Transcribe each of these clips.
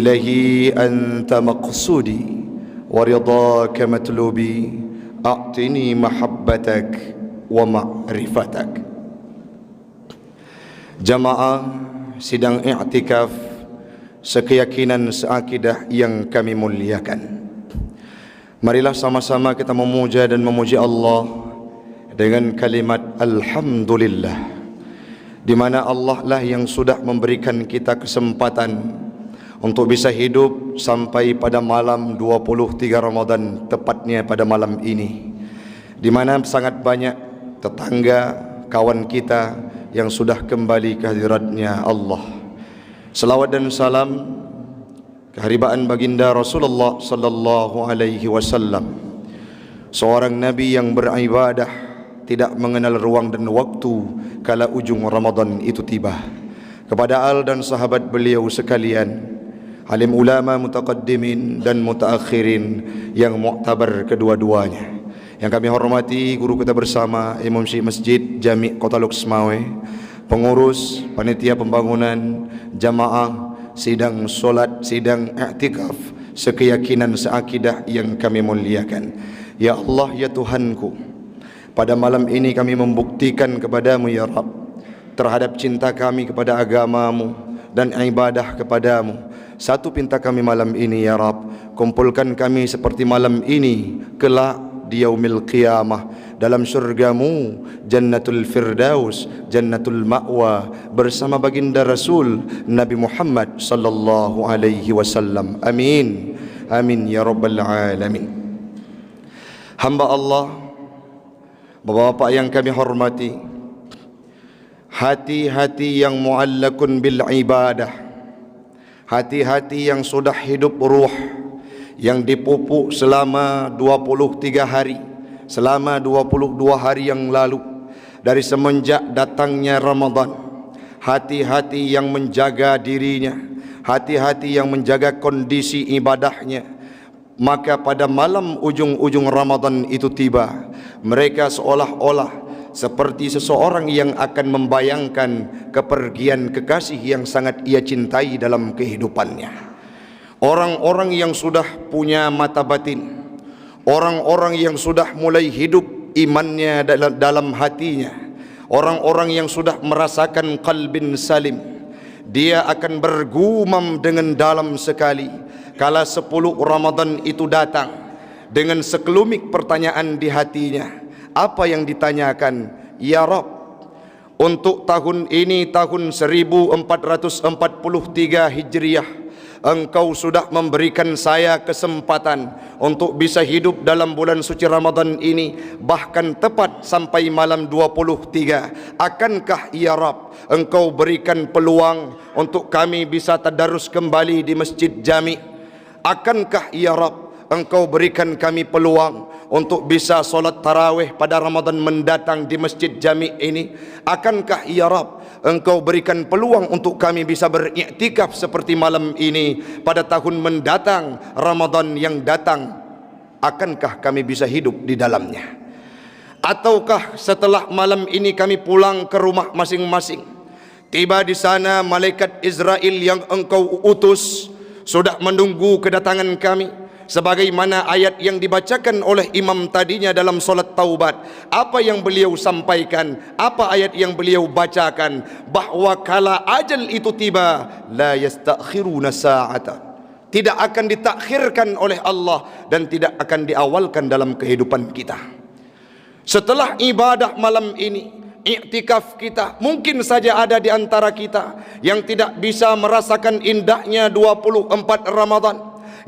إلهي أنت مقصودي ورضاك مطلوبي أعطني محبتك ومعرفتك. Jamaah sidang i'tikaf sekeyakinan seakidah yang kami muliakan, marilah sama-sama kita memuja dan memuji Allah dengan kalimat Alhamdulillah, di mana Allah lah yang sudah memberikan kita kesempatan untuk bisa hidup sampai pada malam 23 Ramadan, tepatnya pada malam ini, di mana sangat banyak tetangga, kawan kita yang sudah kembali ke hadiratnya Allah. Salawat dan salam keharibaan baginda Rasulullah sallallahu alaihi wasallam, seorang nabi yang beribadah tidak mengenal ruang dan waktu kala ujung Ramadan itu tiba. Kepada al dan sahabat beliau sekalian, alim ulama mutaqaddimin dan mutaakhirin yang muktabar kedua-duanya, yang kami hormati guru kita bersama Imam Syekh Masjid Jami' Kota Luxmawe, pengurus panitia pembangunan, jamaah sidang solat, sidang i'tikaf sekeyakinan seakidah yang kami muliakan. Ya Allah, ya Tuhanku, pada malam ini kami membuktikan kepadamu ya Rabb terhadap cinta kami kepada agamamu dan ibadah kepadamu. Satu pinta kami malam ini ya Rabb, kumpulkan kami seperti malam ini kelak di yaumil qiyamah dalam surgamu, jannatul firdaus, jannatul ma'wa, bersama baginda Rasul Nabi Muhammad sallallahu alaihi wasallam. Amin, amin ya rabbal alamin. Hamba Allah, bapak-bapak yang kami hormati, hati-hati yang muallakun bil ibadah, hati-hati yang sudah hidup ruh, yang dipupuk selama 23 hari, selama 22 hari yang lalu dari semenjak datangnya Ramadan. Hati-hati yang menjaga dirinya, hati-hati yang menjaga kondisi ibadahnya, maka pada malam ujung-ujung Ramadan itu tiba, mereka seolah-olah seperti seseorang yang akan membayangkan kepergian kekasih yang sangat ia cintai dalam kehidupannya. Orang-orang yang sudah punya mata batin, orang-orang yang sudah mulai hidup imannya dalam hatinya, orang-orang yang sudah merasakan qalbin salim, dia akan bergumam dengan dalam sekali kala 10 Ramadan itu datang, dengan sekelumit pertanyaan di hatinya. Apa yang ditanyakan? Ya Rabb, untuk tahun ini, tahun 1443 Hijriah, Engkau sudah memberikan saya kesempatan untuk bisa hidup dalam bulan suci Ramadan ini, bahkan tepat sampai malam 23. Akankah ya Rabb, Engkau berikan peluang untuk kami bisa tadarus kembali di Masjid Jami'? Akankah ya Rabb, Engkau berikan kami peluang untuk bisa solat tarawih pada Ramadan mendatang di Masjid Jami' ini? Akankah ya Rabb, Engkau berikan peluang untuk kami bisa beriktikaf seperti malam ini pada tahun mendatang, Ramadan yang datang? Akankah kami bisa hidup di dalamnya? Ataukah setelah malam ini kami pulang ke rumah masing-masing, tiba di sana malaikat Israel yang Engkau utus sudah menunggu kedatangan kami, sebagaimana ayat yang dibacakan oleh imam tadinya dalam solat taubat? Apa yang beliau sampaikan, apa ayat yang beliau bacakan? Bahwa kala ajal itu tiba, la yastakhiruna sa'ata, tidak akan ditakhirkan oleh Allah dan tidak akan diawalkan dalam kehidupan kita. Setelah ibadah malam ini, iktikaf kita, mungkin saja ada di antara kita yang tidak bisa merasakan indahnya 24 Ramadan,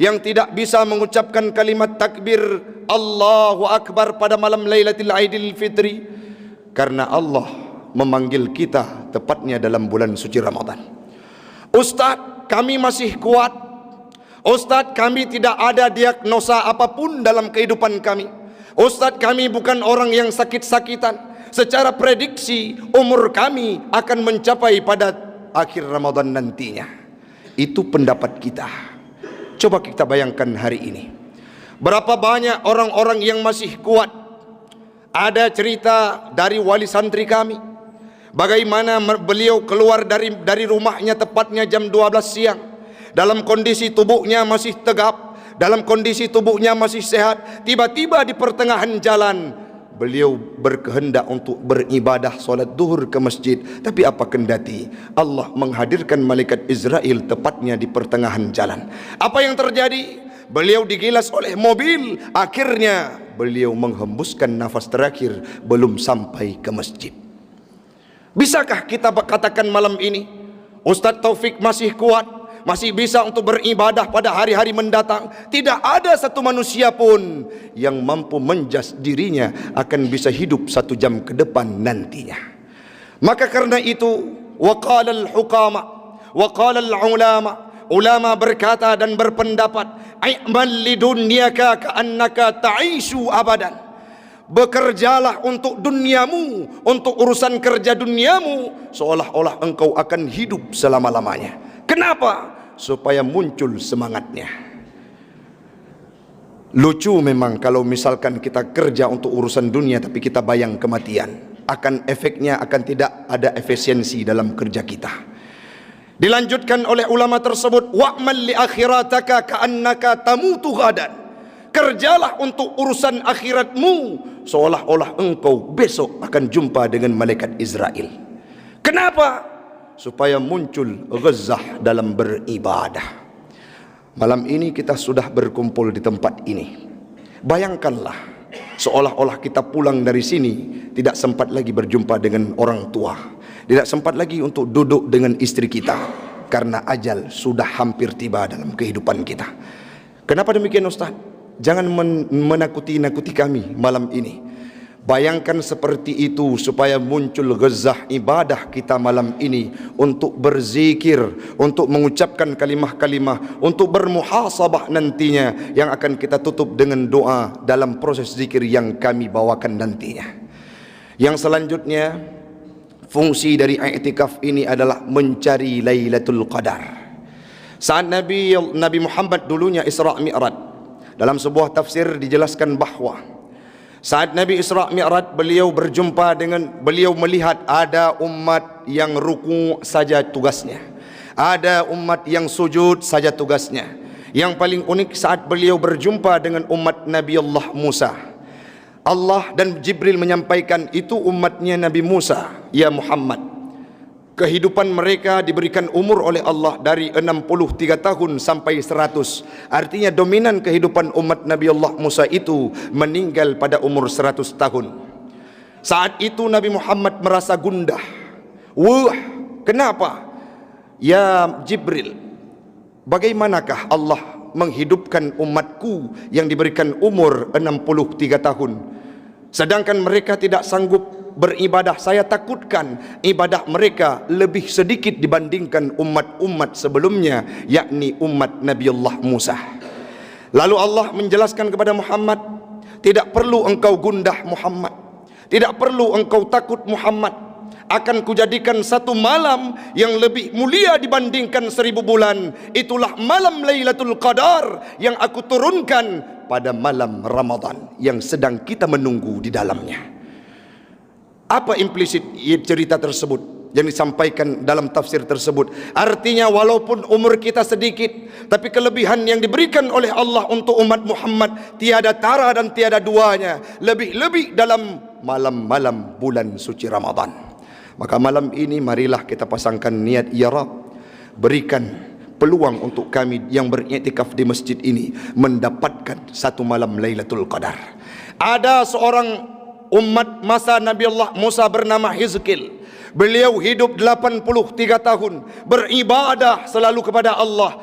yang tidak bisa mengucapkan kalimat takbir Allahu Akbar pada malam Lailatul Aidil Fitri, karena Allah memanggil kita tepatnya dalam bulan suci Ramadan. Ustaz, kami masih kuat. Ustaz, kami tidak ada diagnosa apapun dalam kehidupan kami. Ustaz, kami bukan orang yang sakit-sakitan. Secara prediksi umur kami akan mencapai pada akhir Ramadan nantinya. Itu pendapat kita. Coba kita bayangkan hari ini, berapa banyak orang-orang yang masih kuat. Ada cerita dari wali santri kami, bagaimana beliau keluar dari rumahnya tepatnya jam 12 siang. dalam kondisi tubuhnya masih tegap, dalam kondisi tubuhnya masih sehat, tiba-tiba di pertengahan jalan beliau berkehendak untuk beribadah solat duhur ke masjid, tapi apa kendati Allah menghadirkan malaikat Israel tepatnya di pertengahan jalan. Apa yang terjadi? Beliau digilas oleh mobil, akhirnya beliau menghembuskan nafas terakhir belum sampai ke masjid. Bisakah kita katakan malam ini Ustaz Taufik masih kuat, masih bisa untuk beribadah pada hari-hari mendatang? Tidak ada satu manusia pun yang mampu menjas dirinya akan bisa hidup 1 jam ke depan nantinya. Maka karena itu, waqala al-hukama, waqala al-ulama, ulama berkata dan berpendapat, i'mal lidunyaka ka'annaka ta'ishu abadan. Bekerjalah untuk duniamu, untuk urusan kerja duniamu, seolah-olah engkau akan hidup selama-lamanya. Kenapa? Supaya muncul semangatnya. Lucu memang kalau misalkan kita kerja untuk urusan dunia tapi kita bayang kematian, akan efeknya akan tidak ada efisiensi dalam kerja kita. Dilanjutkan oleh ulama tersebut, wa'mal li akhirataka ka'annaka tamutu ghadan. Kerjalah untuk urusan akhiratmu seolah-olah engkau besok akan jumpa dengan malaikat Israel. Kenapa? Supaya muncul ghazah dalam beribadah. Malam ini kita sudah berkumpul di tempat ini. Bayangkanlah, seolah-olah kita pulang dari sini tidak sempat lagi berjumpa dengan orang tua, tidak sempat lagi untuk duduk dengan istri kita, karena ajal sudah hampir tiba dalam kehidupan kita. Kenapa demikian Ustaz? Jangan menakuti-nakuti kami malam ini. Bayangkan seperti itu supaya muncul ghazah ibadah kita malam ini untuk berzikir, untuk mengucapkan kalimah-kalimah, untuk bermuhasabah nantinya yang akan kita tutup dengan doa dalam proses zikir yang kami bawakan nantinya. Yang selanjutnya, fungsi dari i'tikaf ini adalah mencari Lailatul Qadar. Saat Nabi Muhammad dulunya Isra Mi'raj, dalam sebuah tafsir dijelaskan bahawa saat Nabi Isra Mi'raj beliau melihat ada umat yang ruku saja tugasnya, ada umat yang sujud saja tugasnya. Yang paling unik saat beliau berjumpa dengan umat Nabi Allah Musa, Allah dan Jibril menyampaikan itu umatnya Nabi Musa, ya Muhammad. Kehidupan mereka diberikan umur oleh Allah dari 63 tahun sampai 100. Artinya dominan kehidupan umat Nabi Allah Musa itu meninggal pada umur 100 tahun. Saat itu Nabi Muhammad merasa gundah. Wah, kenapa? Ya Jibril, bagaimanakah Allah menghidupkan umatku yang diberikan umur 63 tahun, sedangkan mereka tidak sanggup beribadah? Saya takutkan ibadah mereka lebih sedikit dibandingkan umat-umat sebelumnya, yakni umat Nabi Allah Musa. Lalu Allah menjelaskan kepada Muhammad, tidak perlu engkau gundah Muhammad, tidak perlu engkau takut Muhammad, akan kujadikan satu malam yang lebih mulia dibandingkan 1000 bulan. Itulah malam Lailatul Qadar yang aku turunkan pada malam Ramadan yang sedang kita menunggu di dalamnya. Apa implisit cerita tersebut yang disampaikan dalam tafsir tersebut? Artinya walaupun umur kita sedikit, tapi kelebihan yang diberikan oleh Allah untuk umat Muhammad tiada tara dan tiada duanya, lebih-lebih dalam malam-malam bulan suci Ramadan. Maka malam ini marilah kita pasangkan niat, ya Rabb, berikan peluang untuk kami yang beriktikaf di masjid ini mendapatkan satu malam Lailatul Qadar. Ada seorang umat masa Nabi Allah Musa bernama Hizkil. Beliau hidup 83 tahun beribadah selalu kepada Allah.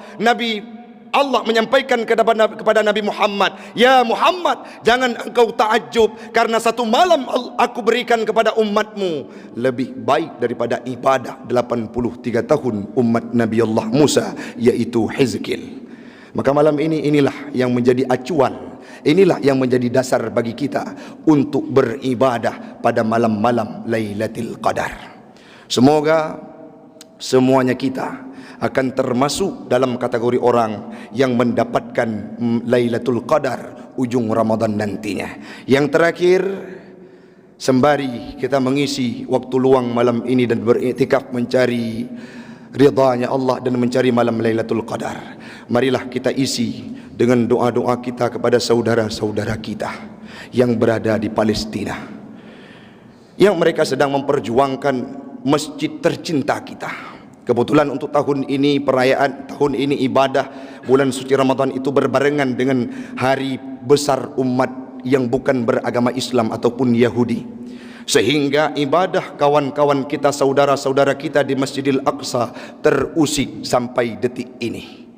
Allah menyampaikan kepada Nabi Muhammad, ya Muhammad, jangan engkau ta'ajub karena satu malam aku berikan kepada umatmu lebih baik daripada ibadah 83 tahun umat Nabi Allah Musa, yaitu Hizkil. Maka malam ini inilah yang menjadi acuan, inilah yang menjadi dasar bagi kita untuk beribadah pada malam-malam Lailatul Qadar. Semoga semuanya kita akan termasuk dalam kategori orang yang mendapatkan Lailatul Qadar ujung Ramadan nantinya. Yang terakhir, sembari kita mengisi waktu luang malam ini dan beriktikaf mencari ridhanya Allah dan mencari malam Lailatul Qadar. Marilah kita isi dengan doa-doa kita kepada saudara-saudara kita yang berada di Palestina, yang mereka sedang memperjuangkan masjid tercinta kita. Kebetulan untuk tahun ini perayaan, tahun ini ibadah bulan suci Ramadan itu berbarengan dengan hari besar umat yang bukan beragama Islam ataupun Yahudi, sehingga ibadah kawan-kawan kita, saudara-saudara kita di Masjidil Aqsa terusik sampai detik ini.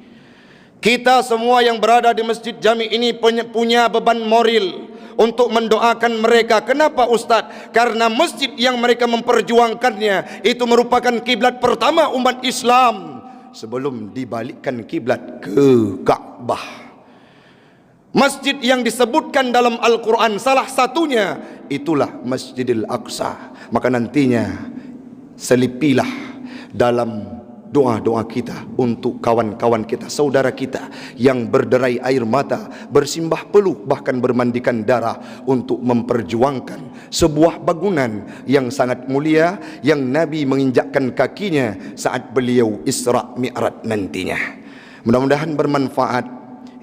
Kita semua yang berada di Masjid Jami ini punya beban moral untuk mendoakan mereka. Kenapa Ustaz? Karena masjid yang mereka memperjuangkannya itu merupakan kiblat pertama umat Islam sebelum dibalikkan kiblat ke Ka'bah. Masjid yang disebutkan dalam Al-Quran salah satunya itulah Masjidil Aqsa. Maka nantinya selipilah dalam doa-doa kita untuk kawan-kawan kita, saudara kita yang berderai air mata, bersimbah peluh, bahkan bermandikan darah untuk memperjuangkan sebuah bangunan yang sangat mulia yang Nabi menginjakkan kakinya saat beliau Isra Mi'raj nantinya. Mudah-mudahan bermanfaat.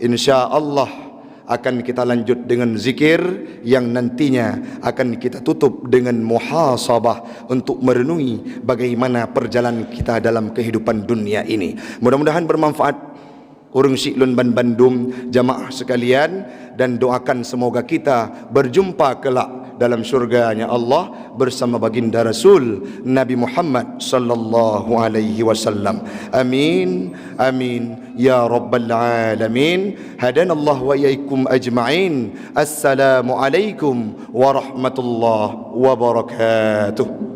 InsyaAllah akan kita lanjut dengan zikir yang nantinya akan kita tutup dengan muhasabah untuk merenungi bagaimana perjalanan kita dalam kehidupan dunia ini. Mudah-mudahan bermanfaat. Urang Siklun Ban Bandung, jamaah sekalian, dan doakan semoga kita berjumpa kelak dalam syurganya Allah bersama baginda Rasul Nabi Muhammad sallallahu alaihi wasallam. Amin amin ya rabbal alamin. Hadanallahu wa iyyakum ajma'in. Assalamu alaikum warahmatullahi wabarakatuh.